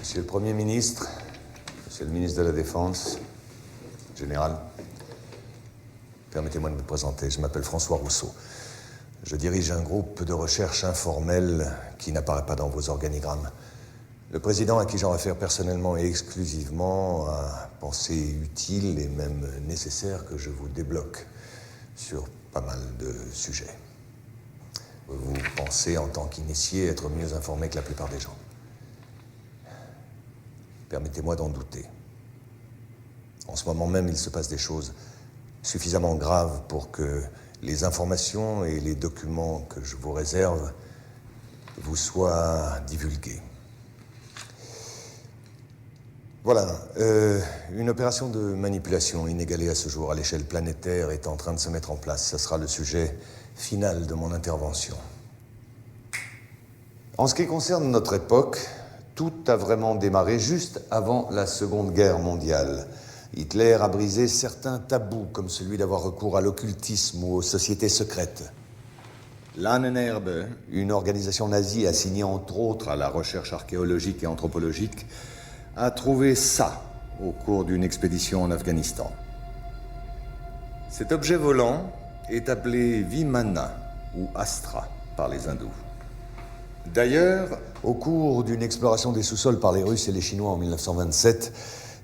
Monsieur le Premier ministre, Monsieur le ministre de la Défense, Général, permettez-moi de me présenter. Je m'appelle François Rousseau. Je dirige un groupe de recherche informel qui n'apparaît pas dans vos organigrammes. Le président, à qui j'en réfère personnellement et exclusivement, a pensé utile et même nécessaire que je vous débloque sur pas mal de sujets. Vous pensez, en tant qu'initié, être mieux informé que la plupart des gens. Permettez-moi d'en douter. En ce moment même, il se passe des choses suffisamment graves pour que les informations et les documents que je vous réserve vous soient divulgués. Voilà, une opération de manipulation inégalée à ce jour à l'échelle planétaire est en train de se mettre en place. Ce sera le sujet final de mon intervention. En ce qui concerne notre époque, tout a vraiment démarré juste avant la Seconde Guerre mondiale. Hitler a brisé certains tabous, comme celui d'avoir recours à l'occultisme ou aux sociétés secrètes. L'Ahnenerbe, une organisation nazie assignée entre autres à la recherche archéologique et anthropologique, a trouvé ça au cours d'une expédition en Afghanistan. Cet objet volant est appelé Vimana ou Astra par les hindous. D'ailleurs, au cours d'une exploration des sous-sols par les Russes et les Chinois en 1927,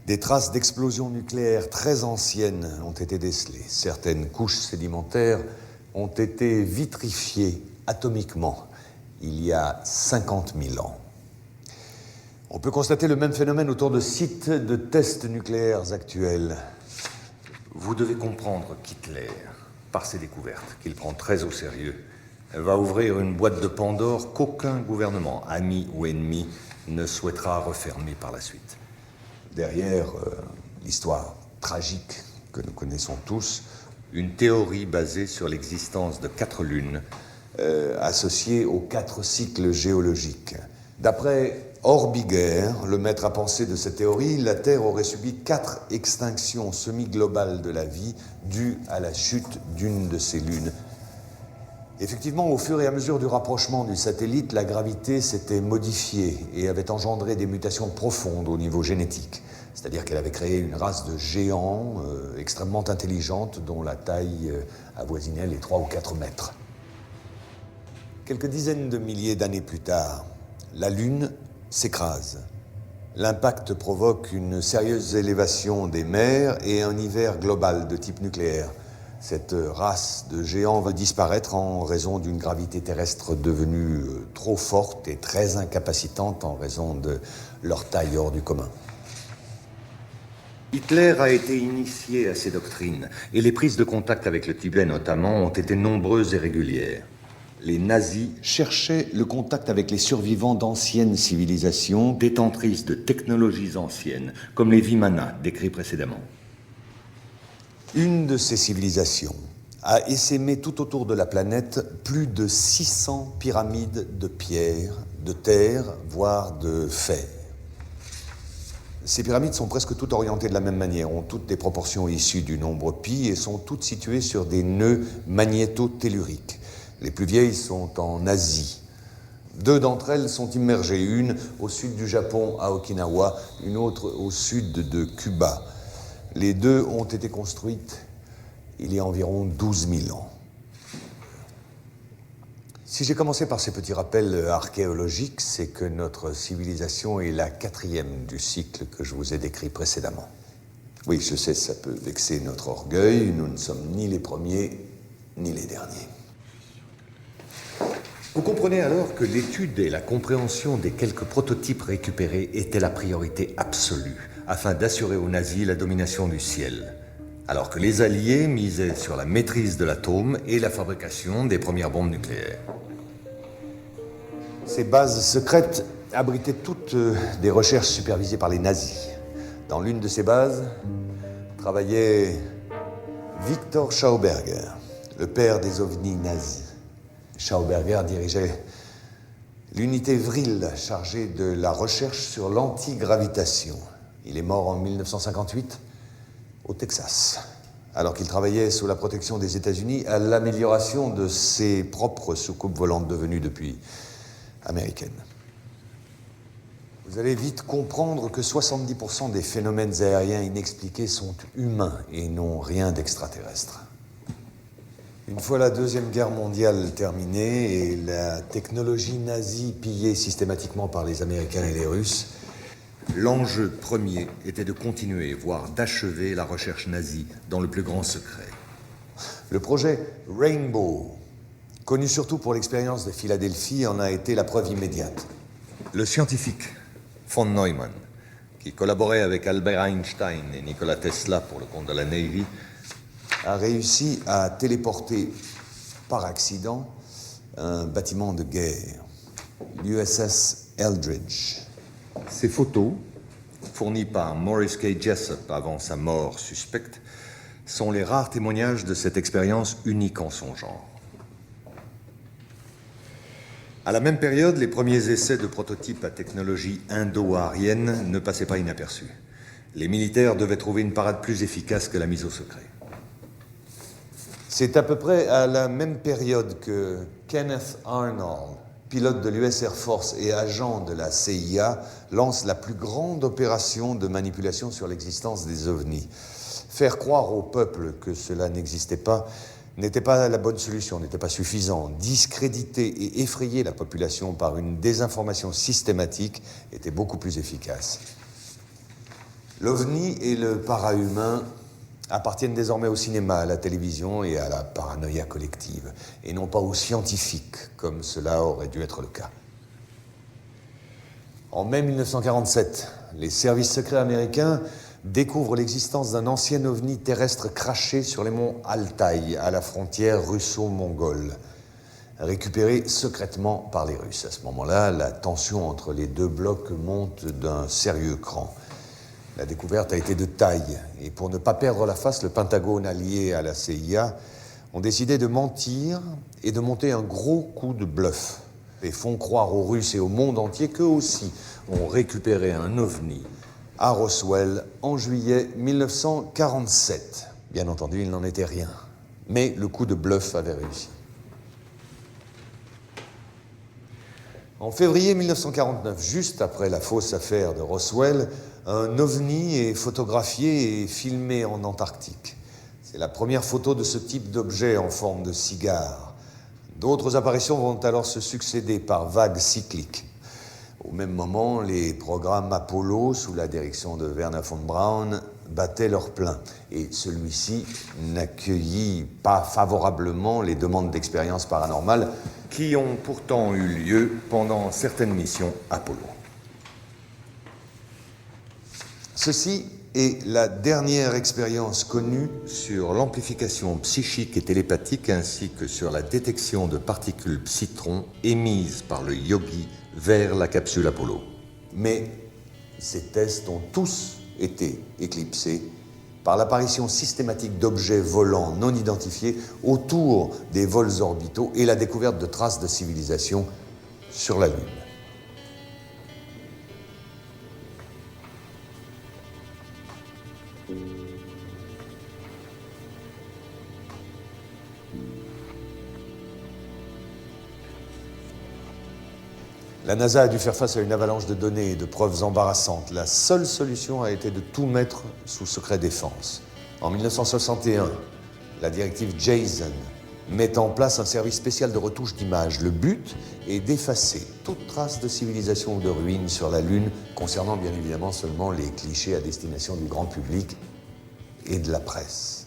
des traces d'explosions nucléaires très anciennes ont été décelées. Certaines couches sédimentaires ont été vitrifiées atomiquement il y a 50 000 ans. On peut constater le même phénomène autour de sites de tests nucléaires actuels. Vous devez comprendre qu'Hitler, par ses découvertes, qu'il prend très au sérieux, va ouvrir une boîte de Pandore qu'aucun gouvernement, ami ou ennemi, ne souhaitera refermer par la suite. Derrière l'histoire tragique que nous connaissons tous, une théorie basée sur l'existence de 4 lunes associées aux 4 cycles géologiques. D'après Orbiger, le maître à penser de cette théorie, la Terre aurait subi 4 extinctions semi-globales de la vie dues à la chute d'une de ces lunes. Effectivement, au fur et à mesure du rapprochement du satellite, la gravité s'était modifiée et avait engendré des mutations profondes au niveau génétique. C'est-à-dire qu'elle avait créé une race de géants extrêmement intelligente dont la taille avoisinait les 3 ou 4 mètres. Quelques dizaines de milliers d'années plus tard, la Lune s'écrase. L'impact provoque une sérieuse élévation des mers et un hiver global de type nucléaire. Cette race de géants va disparaître en raison d'une gravité terrestre devenue trop forte et très incapacitante en raison de leur taille hors du commun. Hitler a été initié à ces doctrines, et les prises de contact avec le Tibet notamment ont été nombreuses et régulières. Les nazis cherchaient le contact avec les survivants d'anciennes civilisations, détentrices de technologies anciennes, comme les Vimana décrits précédemment. Une de ces civilisations a essaimé tout autour de la planète plus de 600 pyramides de pierre, de terre, voire de fer. Ces pyramides sont presque toutes orientées de la même manière, ont toutes des proportions issues du nombre pi et sont toutes situées sur des nœuds magnéto-telluriques. Les plus vieilles sont en Asie. 2 d'entre elles sont immergées, une au sud du Japon à Okinawa, une autre au sud de Cuba. Les 2 ont été construites il y a environ 12 000 ans. Si j'ai commencé par ces petits rappels archéologiques, c'est que notre civilisation est la 4e du cycle que je vous ai décrit précédemment. Oui, je sais, ça peut vexer notre orgueil, nous ne sommes ni les premiers, ni les derniers. Vous comprenez alors que l'étude et la compréhension des quelques prototypes récupérés étaient la priorité absolue, afin d'assurer aux nazis la domination du ciel, alors que les Alliés misaient sur la maîtrise de l'atome et la fabrication des premières bombes nucléaires. Ces bases secrètes abritaient toutes des recherches supervisées par les nazis. Dans l'une de ces bases travaillait Victor Schauberger, le père des ovnis nazis. Schauberger dirigeait l'unité Vril chargée de la recherche sur l'antigravitation. Il est mort en 1958 au Texas, alors qu'il travaillait sous la protection des États-Unis à l'amélioration de ses propres soucoupes volantes devenues depuis américaines. Vous allez vite comprendre que 70% des phénomènes aériens inexpliqués sont humains et n'ont rien d'extraterrestre. Une fois la Deuxième Guerre mondiale terminée et la technologie nazie pillée systématiquement par les Américains et les Russes, l'enjeu premier était de continuer, voire d'achever la recherche nazie dans le plus grand secret. Le projet Rainbow, connu surtout pour l'expérience de Philadelphie, en a été la preuve immédiate. Le scientifique von Neumann, qui collaborait avec Albert Einstein et Nikola Tesla pour le compte de la Navy, a réussi à téléporter par accident un bâtiment de guerre, l'USS Eldridge. Ces photos, fournies par Maurice K. Jessup avant sa mort suspecte, sont les rares témoignages de cette expérience unique en son genre. À la même période, les premiers essais de prototypes à technologie indo-aryenne ne passaient pas inaperçus. Les militaires devaient trouver une parade plus efficace que la mise au secret. C'est à peu près à la même période que Kenneth Arnold, pilote de l'US Air Force et agent de la CIA, lance la plus grande opération de manipulation sur l'existence des ovnis. Faire croire au peuple que cela n'existait pas n'était pas la bonne solution, n'était pas suffisant. Discréditer et effrayer la population par une désinformation systématique était beaucoup plus efficace. L'OVNI et le para-humain appartiennent désormais au cinéma, à la télévision et à la paranoïa collective, et non pas aux scientifiques, comme cela aurait dû être le cas. En mai 1947, les services secrets américains découvrent l'existence d'un ancien ovni terrestre craché sur les monts Altaï, à la frontière russo-mongole, récupéré secrètement par les Russes. À ce moment-là, la tension entre les deux blocs monte d'un sérieux cran. La découverte a été de taille, et pour ne pas perdre la face, le Pentagone allié à la CIA ont décidé de mentir et de monter un gros coup de bluff, et font croire aux Russes et au monde entier qu'eux aussi ont récupéré un ovni à Roswell en juillet 1947. Bien entendu, il n'en était rien, mais le coup de bluff avait réussi. En février 1949, juste après la fausse affaire de Roswell, un ovni est photographié et filmé en Antarctique. C'est la première photo de ce type d'objet en forme de cigare. D'autres apparitions vont alors se succéder par vagues cycliques. Au même moment, les programmes Apollo, sous la direction de Wernher von Braun, battaient leur plein. Et celui-ci n'accueillit pas favorablement les demandes d'expériences paranormales qui ont pourtant eu lieu pendant certaines missions Apollo. Ceci est la dernière expérience connue sur l'amplification psychique et télépathique ainsi que sur la détection de particules psytrons émises par le yogi vers la capsule Apollo. Mais ces tests ont tous été éclipsés par l'apparition systématique d'objets volants non identifiés autour des vols orbitaux et la découverte de traces de civilisation sur la Lune. La NASA a dû faire face à une avalanche de données et de preuves embarrassantes. La seule solution a été de tout mettre sous secret défense. En 1961, la directive JASON met en place un service spécial de retouche d'images. Le but est d'effacer toute trace de civilisation ou de ruines sur la Lune, concernant bien évidemment seulement les clichés à destination du grand public et de la presse.